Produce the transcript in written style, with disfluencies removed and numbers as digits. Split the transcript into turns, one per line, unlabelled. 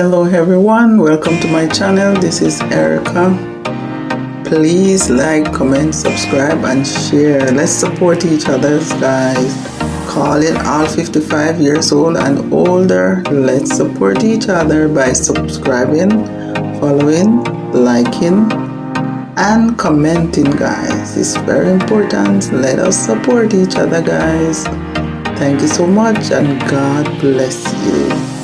Hello everyone, welcome to my channel. This is Erica. Please like, comment, subscribe and share. Let's support each other, guys. Calling all 55 years old and older. Let's support each other by subscribing, following, liking and commenting, guys. It's very important. Let us support each other, guys. Thank you so much and God bless you.